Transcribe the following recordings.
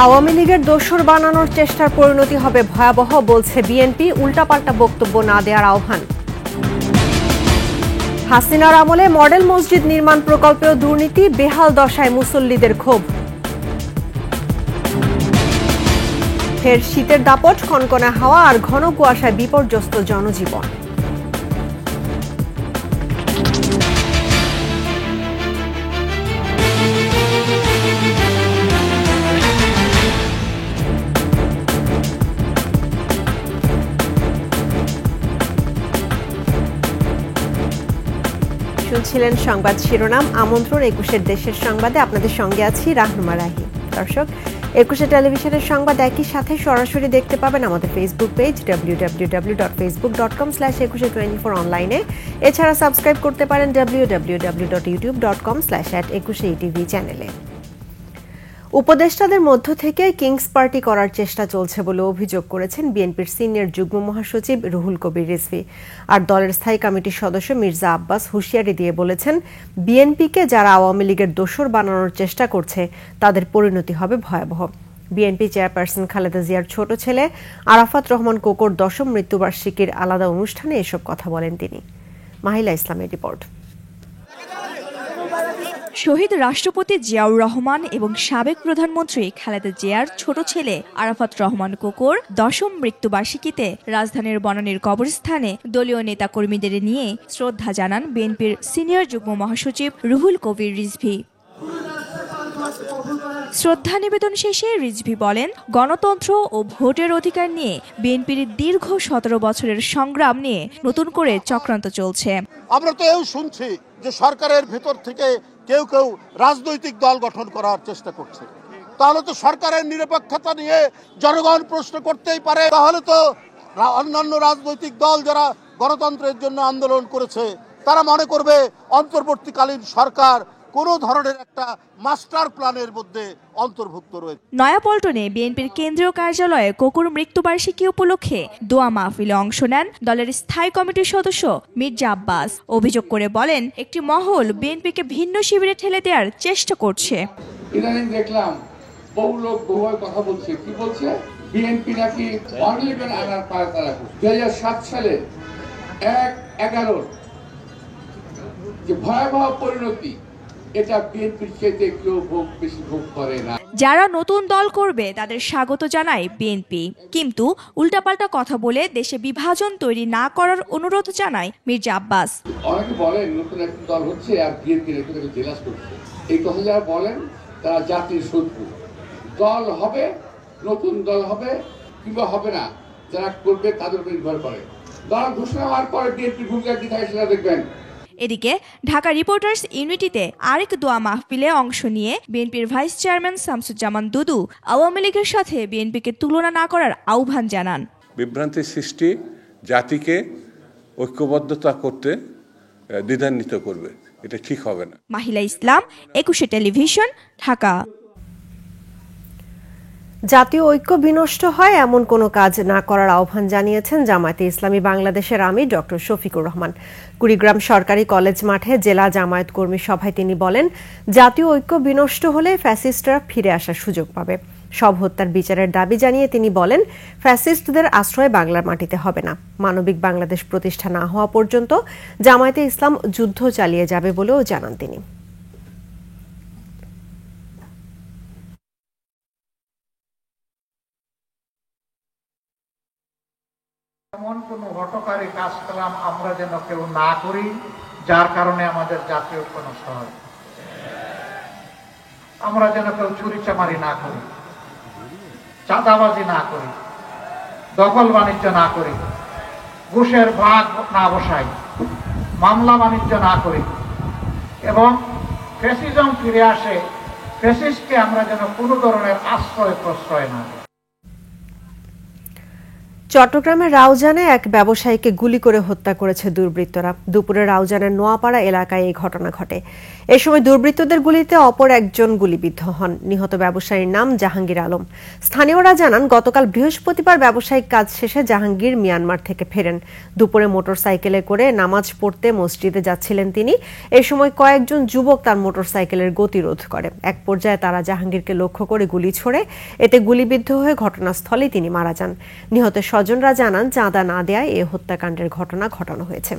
আওয়ামী লীগের দোসর বানানোর চেষ্টার পরিণতি হবে ভয়াবহ বলছে বিএনপি, উল্টাপাল্টা বক্তব্য না দেওয়ার আহ্বান। হাসিনার আমলে মডেল মসজিদ নির্মাণ প্রকল্পেও দুর্নীতি, বেহাল দশায় মুসল্লিদের ক্ষোভ। ফের শীতের দাপট, কনকনে হাওয়া আর ঘন কুয়াশায় বিপর্যস্ত জনজীবন। শুনছিলেন সংবাদ শিরোনাম। আমন্ত্রণ ২১ দেশের সংবাদে, আপনাদের সঙ্গে আছি রাহনুমা রাহি। দর্শক, ২১ টেলিভিশনের সংবাদ একই সাথে সরাসরি দেখতে পাবেন আমাদের ফেসবুক পেজ www.facebook.com/2124 অনলাইনে। এছাড়া সাবস্ক্রাইব করতে পারেন www.youtube.com/@21etv চ্যানেলে। উপদেষ্টাদের মধ্য থেকে কিংস পার্টি করার চেষ্টা চলছে বলে অভিযোগ করেছেন বিএনপির সিনিয়র যুগ্ম মহাসচিব রুহুল কবির রিজভী। আর দলের স্থায়ী কমিটির সদস্য মির্জা আব্বাস হুঁশিয়ারি দিয়ে বলেছেন, বিএনপিকে যারা আওয়ামী লীগের দোসর বানানোর চেষ্টা করছে তাদের পরিণতি হবে ভয়াবহ। বিএনপি চেয়ারপারসন খালেদা জিয়ার ছোট ছেলে আরাফাত রহমান কোকোর ১০ম মৃত্যুবার্ষিকীর আলাদা অনুষ্ঠানে এসব কথা বলেন তিনি। মাহিলা ইসলামের রিপোর্ট। শহীদ রাষ্ট্রপতি জিয়াউর রহমান এবং সাবেক প্রধানমন্ত্রী খালেদা জিয়ার ছোট ছেলে আরাফাত রহমান কোকোর ১০ম মৃত্যুবার্ষিকীতে রাজধানীর বনানীর কবরস্থানে দলীয় নেতাকর্মীদের নিয়ে শ্রদ্ধা জানান বিএনপির সিনিয়র যুগ্ম মহাসচিব রুহুল কবির রিজভী। শ্রদ্ধা নিবেদন শেষে রিজভী বলেন, গণতন্ত্র ও ভোটের অধিকার নিয়ে বিএনপির দীর্ঘ ১৭ বছরের সংগ্রাম নিয়ে নতুন করে চক্রান্ত চলছে। আমরা তো এও শুনছি যে সরকারের ভেতর থেকে কেউ কেউ রাজনৈতিক দল গঠন করার চেষ্টা করছে। তাহলে তো সরকারের নিরপেক্ষতা নিয়ে জনগণ প্রশ্ন করতেই পারে। তাহলে তো অন্যান্য রাজনৈতিক দল যারা গণতন্ত্রের জন্য আন্দোলন করেছে তারা মনে করবে অন্তর্বর্তীকালীন সরকার কোনো ধরনের একটা মাস্টার প্ল্যানের মধ্যে অন্তর্ভুক্ত রয়েছে। নয়াপল্টনে বিএনপির কেন্দ্রীয় কার্যালয়ে কোকোর মৃত্যুবার্ষিকী উপলক্ষে দোয়া মাহফিলে অংশ নেন দলের স্থায়ী কমিটির সদস্য মির্জা আব্বাস। অভিযোগ করে বলেন, একটি মহল বিএনপিকে ভিন্ন শিবিরে ঠেলে দেওয়ার চেষ্টা করছে। ইদানিং দেখলাম বহু লোক বহু কথা বলছে, কি বলছে, বিএনপি নাকি অনলিবেন আনার পায়তারা করছে। ২০০৭ সালে ১/১১ যে ভয়াবহ পরিণতি, এটা বিএনপির চেয়ে কেউ বেশি ভোগ করে না। যারা নতুন দল করবে তাদের স্বাগত জানায় বিএনপি, কিন্তু উল্টাপাল্টা কথা বলে দেশে বিভাজন তৈরি না করার অনুরোধ জানায় মির্জা আব্বাস। অনেকে বলেন নতুন একটা দল হচ্ছে আর বিএনপি এটাকে জেলাস করছে। এই কথা যারা বলেন তারা জাতির শত্রু। দল হবে, নতুন দল হবে কিংবা হবে না, যারা করবে তাদের উপর নির্ভর করে। দল ঘোষণা হওয়ার পরে বিএনপির ভূমিকা কি থাকে সেটা দেখবেন। এদিকে ঢাকা রিপোর্টার্স ইউনিটিতে আরেক দোয়া মাহফিলে অংশ নিয়ে বিএনপির ভাইস চেয়ারম্যান শামসুজ্জামান দুদু আওয়ামী লীগের সাথে বিএনপিকে তুলনা না করার আহ্বান জানান। বিভ্রান্তি সৃষ্টি জাতিকে ঐক্যবদ্ধতা করতে দ্বিধান্বিত করবে, এটা ঠিক হবে না। মাহিলা ইসলাম, ২১ টেলিভিশন, ঢাকা। জাতীয় ঐক্য বিনষ্ট হয় এমন কোনো কাজ না করার আহ্বান জানিয়েছেন জামায়াতে ইসলামী বাংলাদেশের আমির ডক্টর শফিকুর রহমান। কুড়িগ্রাম সরকারি কলেজ মাঠে জেলা জামায়াত কর্মী সভায় তিনি বলেন, জাতীয় ঐক্য বিনষ্ট হলে ফ্যাসিস্টরা ফিরে আসার সুযোগ পাবে। সব হত্যার বিচারের দাবি জানিয়ে তিনি বলেন, ফ্যাসিস্টদের আশ্রয় বাংলার মাটিতে হবে না। মানবিক বাংলাদেশ প্রতিষ্ঠা না হওয়া পর্যন্ত জামায়াতে ইসলাম যুদ্ধ চালিয়ে যাবে বলেও জানান তিনি। এমন কোন হঠকারী কাজকর্ম আমরা যেন কেউ না করি যার কারণে আমাদের জাতীয় ঐক্য নষ্ট হয়। আমরা যেন কেউ চুরিচামারি না করি, চাঁদাবাজি না করি, দখল বাণিজ্য না করি, ঘুষের ভাগ না বসাই, মামলা বাণিজ্য না করি এবং ফ্যাসিজম ফিরে আসে, ফ্যাসিস্টকে আমরা যেন কোনো ধরনের আশ্রয় প্রশ্রয় না। চট্টগ্রামের রাউজানে এক ব্যবসায়ীকে গুলি করে হত্যা করেছে দুর্বৃত্তরা। দুপুরে রাউজানের নোয়াপাড়া এলাকায় এই ঘটনা ঘটে। এ সময় দুর্বৃত্তদের গুলিতে অপর একজন গুলিবিদ্ধ হন। নিহত ব্যবসায়ীর নাম জাহাঙ্গীর আলম। স্থানীয়রা জানান, গতকাল বৃহস্পতিবার ব্যবসায়িক কাজ শেষে জাহাঙ্গীর মিয়ানমার থেকে ফেরেন। দুপুরে মোটরসাইকেলে করে নামাজ পড়তে মসজিদে যাচ্ছিলেন তিনি। এই সময় কয়েকজন যুবক তার মোটরসাইকেলের গতিরোধ করে। এক পর্যায়ে তারা জাহাঙ্গীরকে লক্ষ্য করে গুলি ছোড়ে। এতে গুলিবিদ্ধ হয়ে ঘটনাস্থলেই তিনি মারা যান। নিহত স্বজনরা জানান, চাঁদা না দেয়ায় এ হত্যাকাণ্ডের ঘটনা ঘটানো হয়েছে।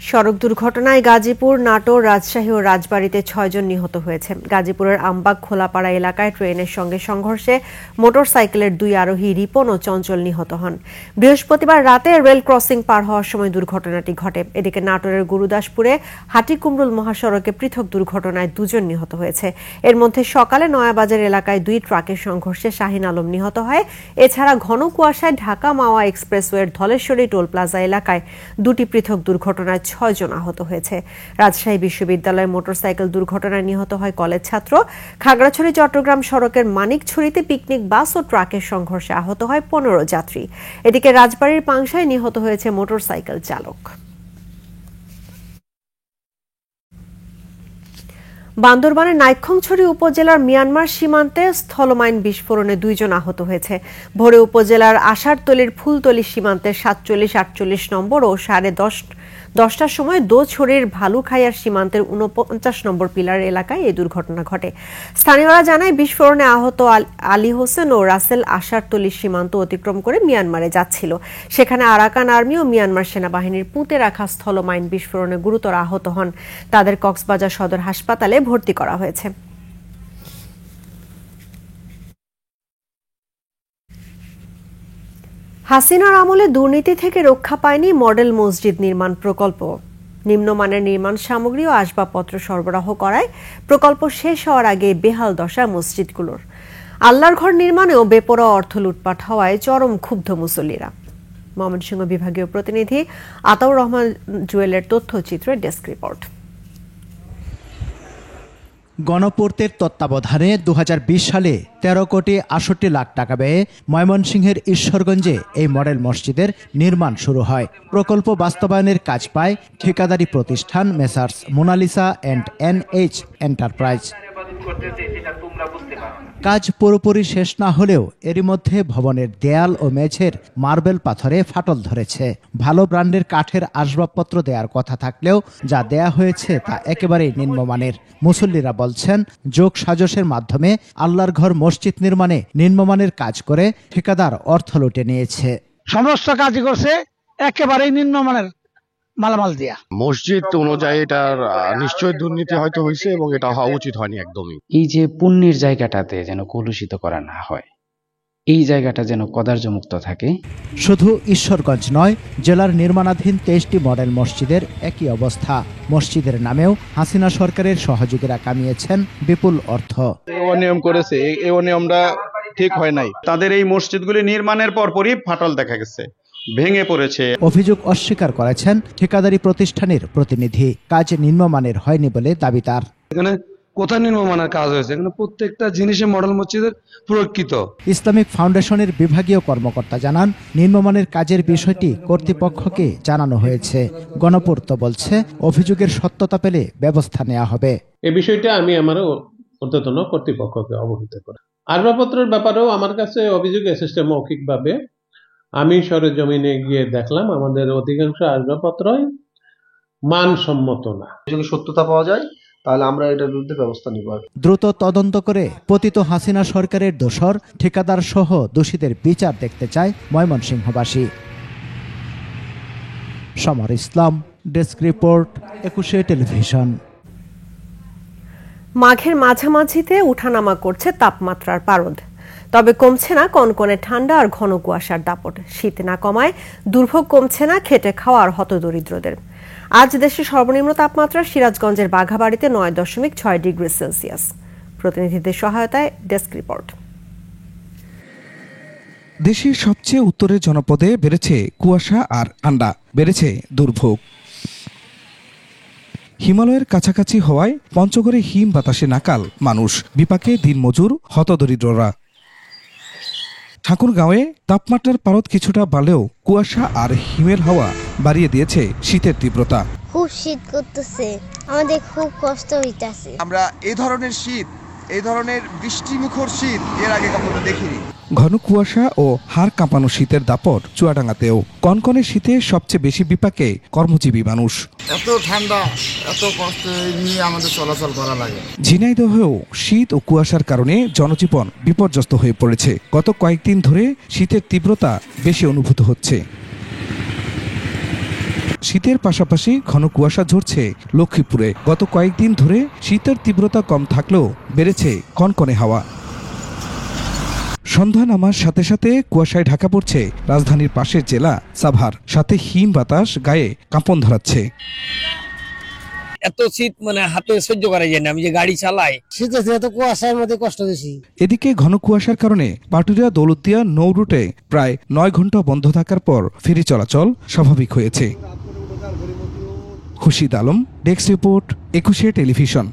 সড়ক দুর্ঘটনায় গাজীপুর, নাটোর, রাজশাহী ও রাজবাড়ীতে 6 জন নিহত হয়েছে। গাজীপুরের আমবাগ খোলাপাড়া এলাকায় ট্রেনের সঙ্গে সংঘর্ষে মোটরসাইকেলের 2 আরোহী রিপন ও চঞ্চল নিহত হন। বৃহস্পতিবার রাতে রেল ক্রসিং পার হওয়ার সময় দুর্ঘটনাটি ঘটে। এদিকে নাটোরের গুরুদাসপুরে হাটিকুমরুল মহাসড়কে পৃথক দুর্ঘটনায় 2 জন নিহত হয়েছে। এর মধ্যে সকালে নয়াবাজার এলাকায় 2 ট্রাকের সংঘর্ষে শাহিন আলম নিহত হয়। এছাড়া ঘন কুয়াশায় ঢাকা মাওয়া এক্সপ্রেসওয়ের ধলেশ্বরী টোল প্লাজা এলাকায় 2টি পৃথক দুর্ঘটনায় 6 জন আহত হয়েছে। রাজশাহী বিশ্ববিদ্যালয়ে মোটরসাইকেল দুর্ঘটনায় নিহত হয় কলেজ ছাত্র। খাগড়াছড়ি চট্টগ্রাম সড়কের মানিকছড়িতে পিকনিক বাস ও ট্রাকের সংঘর্ষে আহত হয় 15 যাত্রী। এদিকে রাজবাড়ীর পাংশায় নিহত হয়েছে মোটরসাইকেল চালক। বান্দরবানের নাইক্ষ্যংছড়ি উপজেলার মিয়ানমার সীমান্তে স্থলমাইন বিস্ফোরণে 2 জন আহত হয়েছে। ভোরে উপজেলার আষাঢ়তলির ফুলতলি সীমান্তে 47-48 নম্বর ও 10:30টার সময় দোছড়ির ভালুখাইয়ার সীমান্তের 49 নম্বর পিলার এলাকায় এই দুর্ঘটনা ঘটে। স্থানীয়রা জানায়, বিস্ফোরণে আহত আলী হোসেন ও রাসেল আষাঢ়তলির সীমান্ত অতিক্রম করে মিয়ানমারে যাচ্ছিল। সেখানে আরাকান আর্মি ও মিয়ানমার সেনাবাহিনীর পুঁতে রাখা স্থলমাইন বিস্ফোরণে গুরুতর আহত হন। তাদের কক্সবাজার সদর হাসপাতালে ভর্তি করা হয়েছে। হাসিনার আমলে দুর্নীতি থেকে রক্ষা পায়নি মডেল মসজিদ নির্মাণ প্রকল্প। নিম্নমানের নির্মাণ সামগ্রী ও আসবাবপত্র সরবরাহ করায় প্রকল্প শেষ হওয়ার আগে বেহাল দশা মসজিদগুলোর। আল্লাহর ঘর নির্মাণেও বেপরোয়া অর্থ লুটপাট হওয়ায় চরম ক্ষুব্ধ মুসল্লিরা। ময়মনসিংহ বিভাগীয় প্রতিনিধি আতাউর রহমান জুয়েলের তথ্যচিত্রে ডেস্ক রিপোর্ট। গণপূর্তের তত্ত্বাবধানে 2020 সালে 13 কোটি 68 লাখ টাকা ব্যয়ে ময়মনসিংহের ঈশ্বরগঞ্জে এই মডেল মসজিদের নির্মাণ শুরু হয়। প্রকল্প বাস্তবায়নের কাজ পায় ঠিকাদারি প্রতিষ্ঠান messrs Monalisa and NH enterprise. কাজ পুরোপুরি শেষ না হলেও এরই মধ্যে ভবনের দেয়াল ও মেঝের মার্বেল পাথরে ফাটল ধরেছে। ভালো ব্র্যান্ডের কাঠের আসবাবপত্র দেওয়ার কথা থাকলেও যা দেয়া হয়েছে তা একেবারেই নিম্নমানের। মুসল্লিরা বলছেন, যোগ সাজসের মাধ্যমে আল্লাহর ঘর মসজিদ নির্মাণে নিম্নমানের কাজ করে ঠিকাদার অর্থ লুটে নিয়েছে। সমস্ত কাজই করছে একেবারেই নিম্নমানের মালামাল দিয়া। মসজিদ অনুযায়ী এটার নিশ্চয় দুর্নীতি হয়তো হয়েছে এবং এটা হওয়া উচিত হয়নি একদমই। এই যে পুণ্যের জায়গাটাতে যেন কলুষিত করা না হয়, এই জায়গাটা যেন কদার্য মুক্ত থাকে। শুধু ঈশ্বরগঞ্জ নয়, জেলার নির্মাণাধীন 23টি মডেল মসজিদের একই অবস্থা। মসজিদের নামেও হাসিনা সরকারের সহযোগীরা কামিয়েছেন বিপুল অর্থ। অনিয়ম করেছে, এই অনিয়মটা ঠিক হয় নাই। তাদের এই মসজিদগুলি নির্মাণের পরপরই ফাটল দেখা গেছে, ভেঙে পড়েছে। অভিযোগ অস্বীকার করেছেন ঠিকাদারি প্রতিষ্ঠানের প্রতিনিধি। কাজ নিম্নমানের হয়নি বলে দাবি তার। এখানে কোথায় নিম্নমানের কাজ হয়েছে? এখানে প্রত্যেকটা জিনিসে মডেল মসজিদের প্রকৃত। ইসলামিক ফাউন্ডেশনের বিভাগীয় কর্মকর্তা জানান, নিম্নমানের কাজের বিষয়টি কর্তৃপক্ষকে জানানো হয়েছে। গণপূর্ত বলছে, অভিযোগের সত্যতা পেলে ব্যবস্থা নেওয়া হবে। এই বিষয়টা আমি আমার ঊর্ধ্বতন কর্তৃপক্ষকে অবহিত করি। আসবাবপত্রের ব্যাপারেও আমার কাছে অভিযোগ এসেছে মৌখিকভাবে। আমি সরেজমিনে গিয়ে দেখলাম, আমাদের অধিকাংশ আসবাবপত্রই মানসম্মত না। যদি সত্যতা পাওয়া যায় তাহলে আমরা এটার বিরুদ্ধে ব্যবস্থা নিব। দ্রুত তদন্ত করে পতিত হাসিনা সরকারের দোসর ঠিকাদার সহ দোষীদের বিচার দেখতে চায় ময়মনসিংহবাসী। সমর ইসলাম, ডেস্ক রিপোর্ট, 21 টেলিভিশন। মাঘের মাঝামাঝিতে উঠানামা করছে তাপমাত্রার পারদ, তবে কমছে না কনকনে ঠান্ডা আর ঘন কুয়াশার দাপট। শীত না কমায় দুর্ভোগ কমছে না খেটে খাওয়ার হতদরিদ্রদের। আজ দেশের সর্বনিম্ন তাপমাত্রা সিরাজগঞ্জের বাঘাবাড়িতে 9.6 ডিগ্রি সেলসিয়াস। প্রতিনিধিদের সহায়তায় ডেস্ক রিপোর্ট। দেশের সবচেয়ে উত্তরের জনপদে বেড়েছে কুয়াশা আর ঠান্ডা, বেড়েছে দুর্ভোগ। হিমালয়ের কাছাকাছি হওয়ায় পঞ্চগড়ে হিম বাতাসে নাকাল মানুষ, বিপাকে দিনমজুর হতদরিদ্ররা। ঠাকুরগাঁওয়ে তাপমাত্রার পারদ কিছুটা বাড়লেও কুয়াশা আর হিমের হাওয়া বাড়িয়ে দিয়েছে শীতের তীব্রতা। খুব শীত করতেছে, আমাদের খুব কষ্ট হইতাছে। আমরা এই ধরনের শীত, এই ধরনের বৃষ্টিমুখর শীত এর আগে কখনো দেখিনি। ঘন কুয়াশা ও হাড় কাঁপানো শীতের দাপট চুয়াডাঙ্গাতেও। কনকনে শীতে সবচেয়ে বেশি বিপাকে কর্মজীবী মানুষ। এত ঠান্ডা, এত কষ্ট নিয়ে আমাদের চলাচল করা লাগে। ঝিনাইদহেও শীত ও কুয়াশার কারণে জনজীবন বিপর্যস্ত হয়ে পড়েছে। গত কয়েকদিন ধরে শীতের তীব্রতা বেশি অনুভূত হচ্ছে। শীতের পাশাপাশি ঘন কুয়াশা ঝরছে লক্ষ্মীপুরে। গত কয়েকদিন ধরে শীতের তীব্রতা কম থাকলেও বেড়েছে কনকনে হাওয়া। সন্ধ্যা নামার সাথে সাথে কুয়াশায় ঢাকা পড়ছে রাজধানীর পাশের জেলা সাভার, সাথে হিম বাতাস গায়ে কাঁপন ধরাচ্ছে। এত শীত হাতে সহ্য করা যায় না, আমি যে গাড়ি চালাই শীতে এত কুয়াশার মধ্যে কষ্ট বেশি। এদিকে ঘন কুয়াশার কারণে পাটুরিয়া দৌলতদিয়া নৌ রুটে প্রায় 9 ঘন্টা বন্ধ থাকার পর ফেরি চলাচল স্বাভাবিক হয়েছে। খুশিদ আলম, ডেস্ক রিপোর্ট, 21 টেলিভিশন।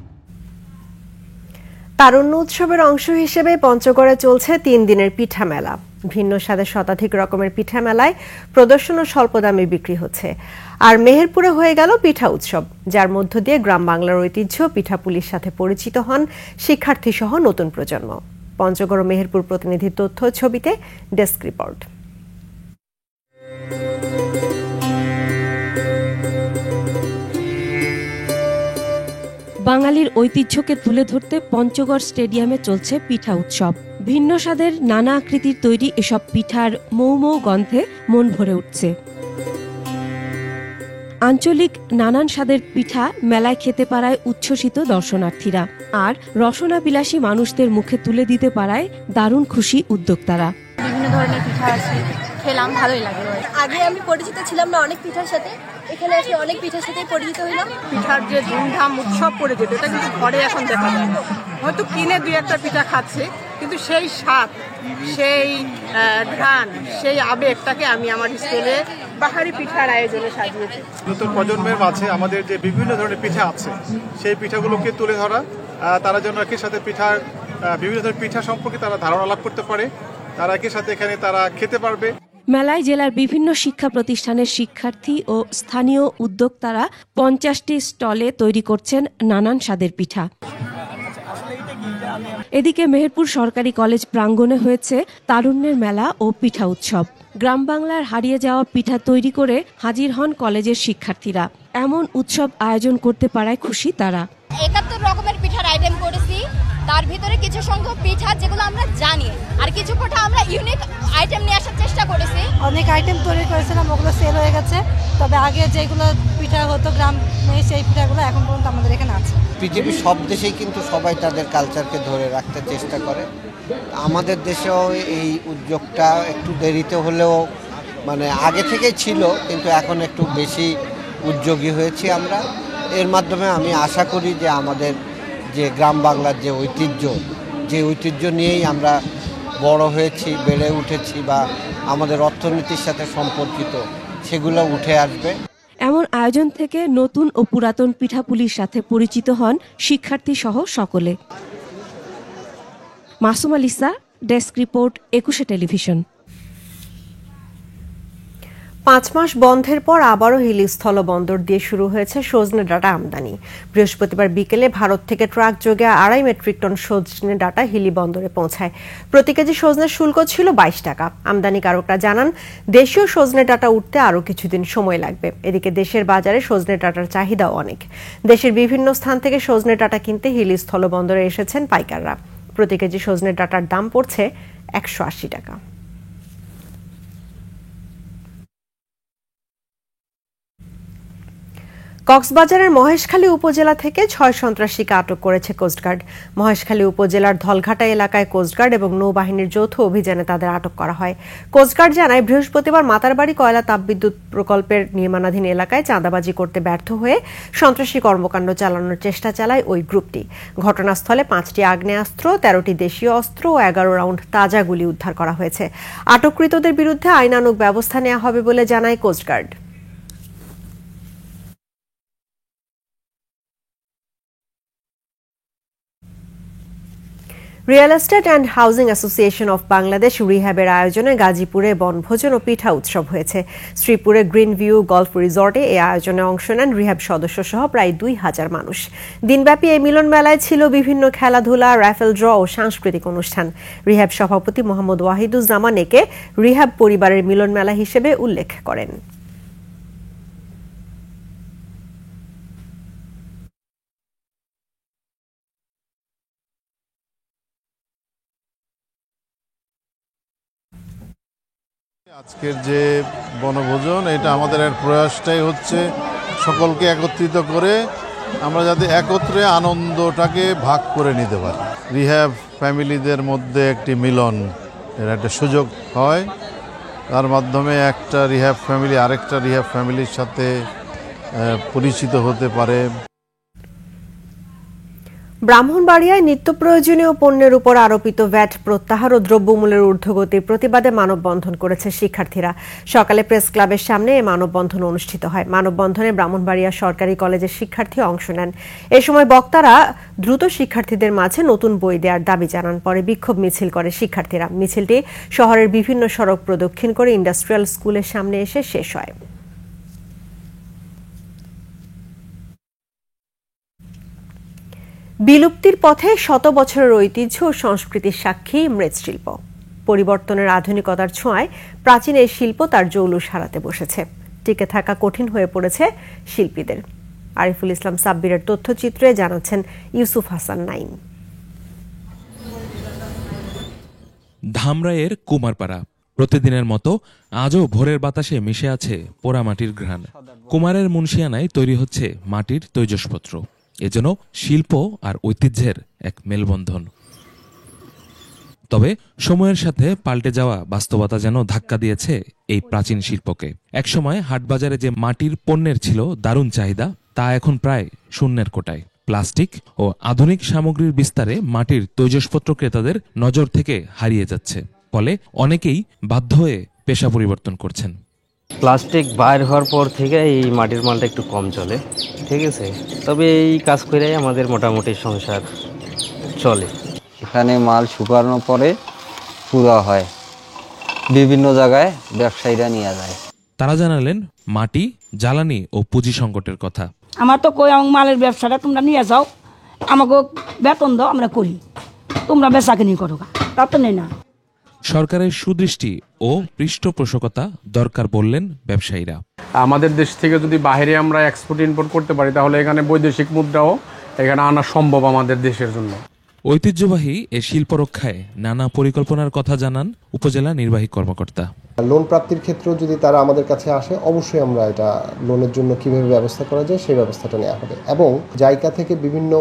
তারুণ্য উৎসবের অংশ হিসেবে পঞ্চগড়ে চলছে 3 দিনের পিঠা মেলা। ভিন্ন স্বাদের শতাধিক রকমের পিঠা মেলায় প্রদর্শন ও স্বল্প দামে বিক্রি হচ্ছে। আর মেহেরপুরে হয়ে গেল পিঠা উৎসব, যার মধ্য দিয়ে গ্রাম বাংলার ঐতিহ্য পিঠাপুলির সাথে পরিচিত হন শিক্ষার্থী সহ নতুন প্রজন্ম। পঞ্চগড় ও মেহেরপুর প্রতিনিধির তথ্য ছবিতে ডেস্ক রিপোর্ট। বাঙালির ঐতিহ্যকে তুলে ধরতে পঞ্চগড় স্টেডিয়ামে চলছে পিঠা উৎসব। ভিন্ন স্বাদের নানা আকৃতির তৈরি এসব পিঠার মৌ মৌ গন্ধে মন ভরে উঠছে। আঞ্চলিক নানান স্বাদের পিঠা মেলায় খেতে পারায় উচ্ছ্বসিত দর্শনার্থীরা, আর রসনাবিলাসী মানুষদের মুখে তুলে দিতে পারায় দারুণ খুশি উদ্যোক্তারা। বিভিন্ন ধরনের পিঠা আছে, খেলাম, ভালোই লাগলো। আগে আমি পরিচিত ছিলাম না অনেক পিঠার সাথে, এখানে এসে অনেক পিঠার সাথে পরিচিত হইলাম। পিঠার যে ধুমধাম উৎসব করে যেত, এটা কিন্তু ঘরে এখন দেখা যায়। হয়তো কিনে 2-1টা পিঠা খাচ্ছে, কিন্তু সেই স্বাদ, সেই ঘ্রাণ, সেই আবেগটাকে আমি আমার স্কুলে বাহারি পিঠার আয়োজনে সাজিয়েছি। নতুন প্রজন্মের মাঝে আমাদের যে বিভিন্ন ধরনের পিঠা আছে, সেই পিঠাগুলোকে তুলে ধরা, তারা যেন একই সাথে পিঠার বিভিন্ন ধরনের পিঠা সম্পর্কে তারা ধারণা লাভ করতে পারে, তারা একই সাথে এখানে তারা খেতে পারবে। মেলায় জেলার বিভিন্ন শিক্ষা প্রতিষ্ঠানের শিক্ষার্থী ও স্থানীয় উদ্যোক্তারা 50টি স্টলে তৈরি করছেন নানান স্বাদের পিঠা। এদিকে মেহেরপুর সরকারি কলেজ প্রাঙ্গণে হয়েছে তারুণ্যের মেলা ও পিঠা উৎসব। গ্রাম বাংলার হারিয়ে যাওয়া পিঠা তৈরি করে হাজির হন কলেজের শিক্ষার্থীরা। এমন উৎসব আয়োজন করতে পারায় খুশি তারা। 71 রকমের পিঠার আইটেম করেছি, তার ভিতরে কিছু সংখ্যক পিঠা যেগুলো আমরা জানি, আর কিছু পিঠা আমরা ইউনিক আইটেম নিয়ে আসার চেষ্টা করেছি। অনেক আইটেম তৈরি করেছিলাম, ওগুলো সেল হয়ে গেছে। তবে আগে যেগুলো পিঠা হতো গ্রামে, সেই পিঠাগুলো এখন পর্যন্ত আমাদের এখানে আছে। পৃথিবীর সব দেশেই কিন্তু সবাই তাদের কালচারকে ধরে রাখতে চেষ্টা করে। আমাদের দেশেও এই উদ্যোগটা একটু দেরিতে হলেও আগে থেকেই ছিল, কিন্তু এখন একটু বেশি উদ্যোগী হয়েছি আমরা। এর মাধ্যমে আমি আশা করি যে আমাদের যে গ্রাম বাংলার যে ঐতিহ্য নিয়েই আমরা বড় হয়েছি, বেড়ে উঠেছি, বা আমাদের অর্থনীতির সাথে সম্পর্কিত, সেগুলো উঠে আসবে। এমন আয়োজন থেকে নতুন ও পুরাতন পিঠাপুলির সাথে পরিচিত হন শিক্ষার্থী সহ সকলে। Masum আলিসা, desk report, 21 television. 5 মাস বন্ধের পর আবারও হিলি স্থলবন্দর দিয়ে শুরু হয়েছে সজনে ডাঁটা আমদানি। বৃহস্পতিবার বিকেলে ভারত থেকে ট্রাক যোগে 2.5 মেট্রিক টন সজনে ডাঁটা হিলি বন্দরে পৌঁছায়। প্রতি কেজি সজনের শুল্ক ছিল 22 টাকা। আমদানিকারকরা জানান, দেশীয় সজনে ডাঁটা উঠতে আরও কিছুদিন সময় লাগবে। এদিকে দেশের বাজারে সজনে ডাঁটার চাহিদাও অনেক। দেশের বিভিন্ন স্থান থেকে সজনে ডাঁটা কিনতে হিলি স্থলবন্দরে এসেছেন পাইকাররা। প্রতি কেজি সজনে ডাঁটার দাম পড়ছে 180 টাকা। কক্সবাজারের মহেশখালী উপজেলা থেকে 6 সন্ত্রাসীকে আটক করেছে কোস্টগার্ড। মহেশখালী উপজেলার ধলঘাটা এলাকায় কোস্টগার্ড এবং নৌবাহিনীর যৌথ অভিযানে তাদের আটক করা হয়। কোস্টগার্ড জানায়, বৃহস্পতিবার মাতারবাড়ি কয়লা তাপবিদ্যুৎ প্রকল্পের নির্মাণাধীন এলাকায় চাঁদাবাজি করতে ব্যর্থ হয়ে সন্ত্রাসী কর্মকাণ্ড চালানোর চেষ্টা চালায় ওই গ্রুপটি। ঘটনাস্থলে 5টি আগ্নেয়াস্ত্র, 13টি দেশীয় অস্ত্র ও 11 রাউন্ড তাজা গুলি উদ্ধার করা হয়েছে। আটককৃতদের বিরুদ্ধে আইনানুগ ব্যবস্থা নেওয়া হবে বলে জানায় coast guard. Real estate and housing association of Bangladesh রিহ্যাবের আয়োজনে গাজীপুরে বনভোজন ও পিঠা উৎসব হয়েছে। শ্রীপুরে গ্রিন ভিউ গলফ রিসর্টে এই আয়োজনে অংশ নেন রিহ্যাব সদস্য সহ প্রায় ২,০০০ মানুষ। দিনব্যাপী এই মিলন মেলায় ছিল বিভিন্ন খেলাধুলা, রাফেল ড্র ও সাংস্কৃতিক অনুষ্ঠান। রিহ্যাব সভাপতি মোহাম্মদ ওয়াহিদুজ্জামান একে রিহ্যাব পরিবারের মিলন মেলা হিসেবে উল্লেখ করেন। আজকের যে বনভোজন, এটা আমাদের এক প্রয়াসটাই হচ্ছে সকলকে একত্রিত করে আমরা যাতে একত্রে আনন্দটাকে ভাগ করে নিতে পারি। রিহ্যাব ফ্যামিলিদের মধ্যে একটি মিলন এর একটা সুযোগ হয়, তার মাধ্যমে একটা রিহ্যাব ফ্যামিলি আরেকটা রিহ্যাব ফ্যামিলির সাথে পরিচিত হতে পারে। ব্রাহ্মণবাড়িয়ায় নিত্য প্রয়োজনীয় পণ্যের উপর আরোপিত ভ্যাট প্রত্যাহার ও দ্রব্যমূল্যের ঊর্ধ্বগতির প্রতিবাদে মানববন্ধন করেছে শিক্ষার্থীরা। সকালে প্রেস ক্লাবের সামনে এই মানববন্ধন অনুষ্ঠিত হয়। মানববন্ধনে ব্রাহ্মণবাড়িয়া সরকারি কলেজের শিক্ষার্থী অংশ নেন। এ সময় বক্তারা দ্রুত শিক্ষার্থীদের মাঝে নতুন বই দেওয়ার দাবি জানান। পরে বিক্ষোভ মিছিল করে শিক্ষার্থীরা। মিছিলটি শহরের বিভিন্ন সড়ক প্রদক্ষিণ করে ইন্ডাস্ট্রিয়াল স্কুলের সামনে এসে শেষ হয়। বিলুপ্তির পথে শত বছরের ঐতিহ্য ও সংস্কৃতির সাক্ষী মৃৎশিল্প। পরিবর্তনের আধুনিকতার ছোঁয়ায় প্রাচীন এই শিল্প তার জৌলুস হারাতে বসেছে। টিকে থাকা কঠিন হয়ে পড়েছে শিল্পীদের। আরিফুল ইসলাম সাব্বিরের তথ্যচিত্রে জানাচ্ছেন ইউসুফ হাসান নাইম। ধামরাইয়ের কুমারপাড়া প্রতিদিনের মতো আজও ভোরের বাতাসে মিশে আছে পোড়ামাটির ঘ্রাণ। কুমারের মুন্সিয়ানায় তৈরি হচ্ছে মাটির তৈজসপত্র। এজন্য শিল্প আর ঐতিহ্যের এক মেলবন্ধন। তবে সময়ের সাথে পাল্টে যাওয়া বাস্তবতা যেন ধাক্কা দিয়েছে এই প্রাচীন শিল্পকে। একসময় হাটবাজারে যে মাটির পণ্যের ছিল দারুণ চাহিদা, তা এখন প্রায় শূন্যের কোটায়। প্লাস্টিক ও আধুনিক সামগ্রীর বিস্তারে মাটির তৈজসপত্র ক্রেতাদের নজর থেকে হারিয়ে যাচ্ছে। ফলে অনেকেই বাধ্য হয়ে পেশা পরিবর্তন করছেন। প্লাস্টিক বাইর হওয়ার পর থেকে এই মাটির মালটা একটু কম চলে, ঠিক আছে। তবে এই কাজ করেই আমাদের মোটামুটি সংসার চলে। এখানে মাল শুকানোর পরে পুরা হয়, বিভিন্ন জায়গায় ব্যবসায়ীরা নিয়ে যায়। তারা জানালেন মাটি, জ্বালানি ও পুঁজি সংকটের কথা। আমার তো কই আমার মালের ব্যবসাটা তোমরা নিয়ে যাও, আমাকে বেতন দাও, আমরা করি, তোমরা বেচাকেনি করো, তা তো নেই না। সরকারের সুদৃষ্টি ও পৃষ্ঠপোষকতা দরকার বললেন ব্যবসায়ীরা। আমাদের দেশ থেকে যদি বাইরে আমরা এক্সপোর্ট ইম্পোর্ট করতে পারি, তাহলে এখানে বৈদেশিক মুদ্রাও এখানে আনা সম্ভব আমাদের দেশের জন্য। ঐতিহ্যবাহী এ শিল্প রক্ষায় নানা পরিকল্পনার কথা জানান উপজেলা নির্বাহী কর্মকর্তা। লোন প্রাপ্তির ক্ষেত্রেও যদি তারা আমাদের কাছে আসে, অবশ্যই আমরা এটা লোনের জন্য কিভাবে ব্যবস্থা করা যায় সেই ব্যবস্থাটা নেওয়া হবে। এবং জায়গা থেকে বিভিন্ন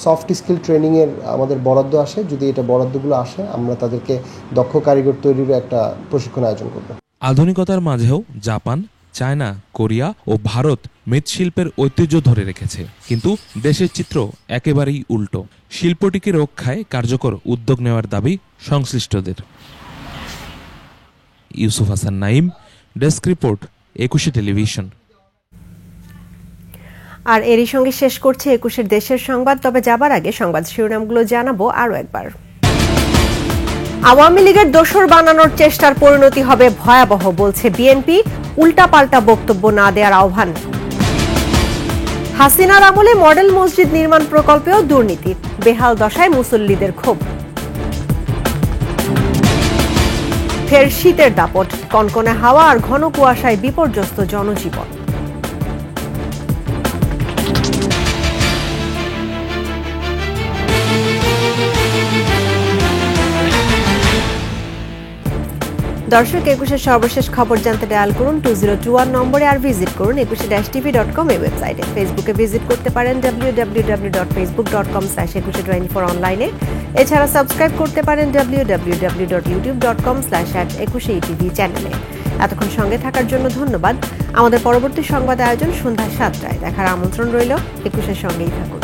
সফট স্কিল ট্রেনিংয়ের আমাদের বরাদ্দ আসে, যদি এটা বরাদ্দগুলো আসে আমরা তাদেরকে দক্ষ কারিগর তৈরির একটা প্রশিক্ষণ আয়োজন করব। আধুনিকতার মাঝেও জাপান, চায়না, কোরিয়া ও ভারত মৃৎশিল্পের ঐতিহ্য ধরে রেখেছে, কিন্তু দেশের চিত্র একেবারেই উল্টো। শিল্পটিকে রক্ষায় কার্যকর উদ্যোগ নেওয়ার দাবি সংশ্লিষ্টদের। Yusuf Hasan Naim, desk report, ২১ television. আর এরই সঙ্গে শেষ করছে ২১ দেশের সংবাদ। তবে যাবার আগে সংবাদ শিরোনামগুলো জানাবো আরো একবার। আওয়ামী লীগের দোসর বানানোর চেষ্টার পরিণতি হবে ভয়াবহ, বলছে বিএনপি। উল্টাপাল্টা বক্তব্য না দেওয়ার আহ্বান। হাসিনার আমলে মডেল মসজিদ নির্মাণ প্রকল্পেও দুর্নীতি, বেহাল দশায় মুসল্লিদের ক্ষোভ। ফের শীতের দাপট, কনকনে হাওয়া আর ঘন কুয়াশায় বিপর্যস্ত জনজীবন। দর্শক, ২১-এর সর্বশেষ খবর জানতে ডায়াল করুন 2021 নম্বরে, আর ভিজিট করুন 21-tv.com এই ওয়েবসাইটে। ফেসবুকে ভিজিট করতে পারেন www.facebook.com/2124 অনলাইনে। এছাড়া সাবস্ক্রাইব করতে পারেন www.youtube.com/@21etv চ্যানেলে। এতক্ষণ সঙ্গে থাকার জন্য ধন্যবাদ। আমাদের পরবর্তী সংবাদ আয়োজন সন্ধ্যা ৭টায় দেখার আমন্ত্রণ রইল। ২১-এর সঙ্গেই থাকুন।